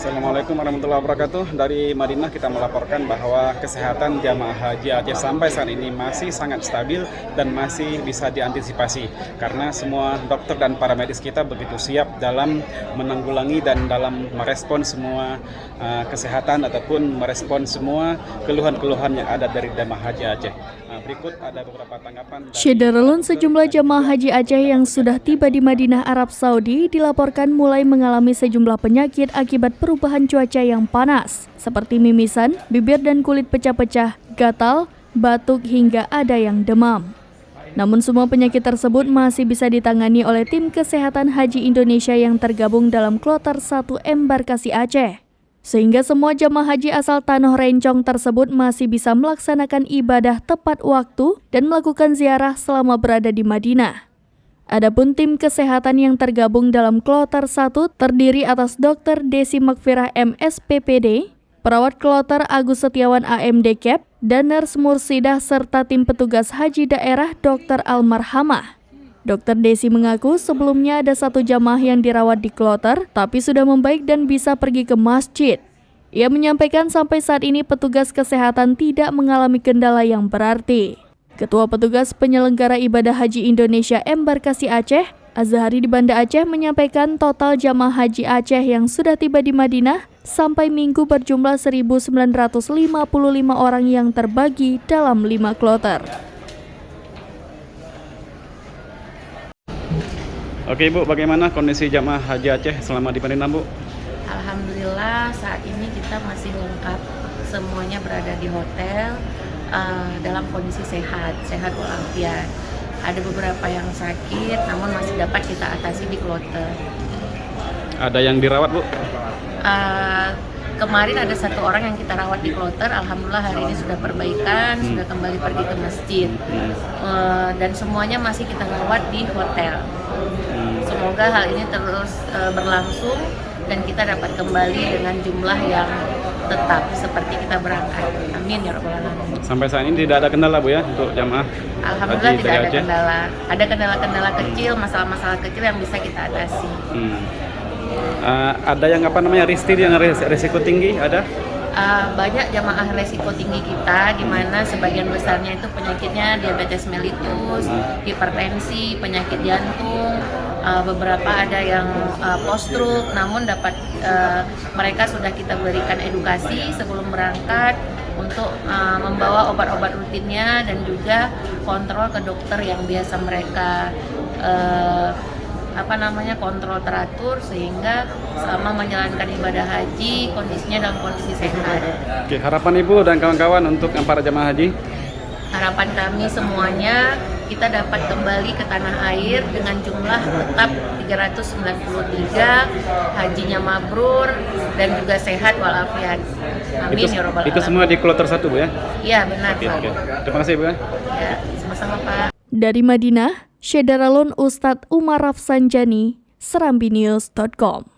Assalamualaikum warahmatullahi wabarakatuh. Dari Madinah kita melaporkan bahwa kesehatan jamaah haji Aceh sampai saat ini masih sangat stabil dan masih bisa diantisipasi karena semua dokter dan para medis kita begitu siap dalam menanggulangi dan dalam merespon semua kesehatan ataupun merespon semua keluhan-keluhan yang ada dari jamaah haji Aceh. Berikut ada beberapa tanggapan. Syederalun sejumlah jamaah haji Aceh yang sudah tiba di Madinah, Arab Saudi dilaporkan mulai mengalami sejumlah penyakit akibat perubahan cuaca yang panas, seperti mimisan, bibir dan kulit pecah-pecah, gatal, batuk hingga ada yang demam. Namun semua penyakit tersebut masih bisa ditangani oleh tim kesehatan haji Indonesia yang tergabung dalam Kloter 1 Embarkasi Aceh. Sehingga semua jamaah haji asal Tanah Rencong tersebut masih bisa melaksanakan ibadah tepat waktu dan melakukan ziarah selama berada di Madinah. Adapun tim kesehatan yang tergabung dalam Kloter 1 terdiri atas Dr. Desi Makfirah MSPPD, perawat Kloter Agus Setiawan AMD-Cap, dan Nurse Mursidah serta tim petugas haji daerah Dr. Almarhamah. Dr. Desi mengaku sebelumnya ada satu jamaah yang dirawat di kloter, tapi sudah membaik dan bisa pergi ke masjid. Ia menyampaikan sampai saat ini petugas kesehatan tidak mengalami kendala yang berarti. Ketua Petugas Penyelenggara Ibadah Haji Indonesia Embarkasi Aceh, Azhari di Banda Aceh menyampaikan total jamaah haji Aceh yang sudah tiba di Madinah sampai Minggu berjumlah 1.955 orang yang terbagi dalam 5 kloter. Oke Bu, bagaimana kondisi jamaah haji Aceh selama di Madinah Bu? Alhamdulillah saat ini kita masih lengkap, semuanya berada di hotel dalam kondisi sehat walafiat. Ada beberapa yang sakit, namun masih dapat kita atasi di kloter. Ada yang dirawat Bu? Kemarin ada satu orang yang kita rawat di kloter, alhamdulillah hari ini sudah perbaikan, sudah kembali pergi ke masjid. Dan semuanya masih kita rawat di hotel. Semoga hal ini terus berlangsung dan kita dapat kembali dengan jumlah yang tetap seperti kita berangkat. Amin ya rabbal alamin. Sampai saat ini tidak ada kendala Bu ya untuk jamaah? Alhamdulillah haji tidak ada Aceh? kendala. Ada kendala-kendala kecil, masalah-masalah kecil yang bisa kita atasi. Ada yang ristil yang risiko tinggi ada? Banyak jamaah resiko tinggi kita, di mana sebagian besarnya itu penyakitnya diabetes mellitus, hipertensi, penyakit jantung, beberapa ada yang post-stroke, namun mereka sudah kita berikan edukasi sebelum berangkat untuk membawa obat-obat rutinnya dan juga kontrol ke dokter yang biasa mereka kontrol teratur sehingga selama menjalankan ibadah haji kondisinya dalam kondisi sehat. Oke, harapan Ibu dan kawan-kawan untuk para jamaah haji? Harapan kami semuanya kita dapat kembali ke tanah air dengan jumlah tetap 393, hajinya mabrur dan juga sehat walafiat. Amin ya rabbal alamin. Itu semua di kloter 1 Bu ya? Iya benar Pak. Oke. Terima kasih Bu ya. Ya, sama-sama Pak. Dari Madinah, Syederalun Ustadz Umar Rafsanjani, serambinews.com.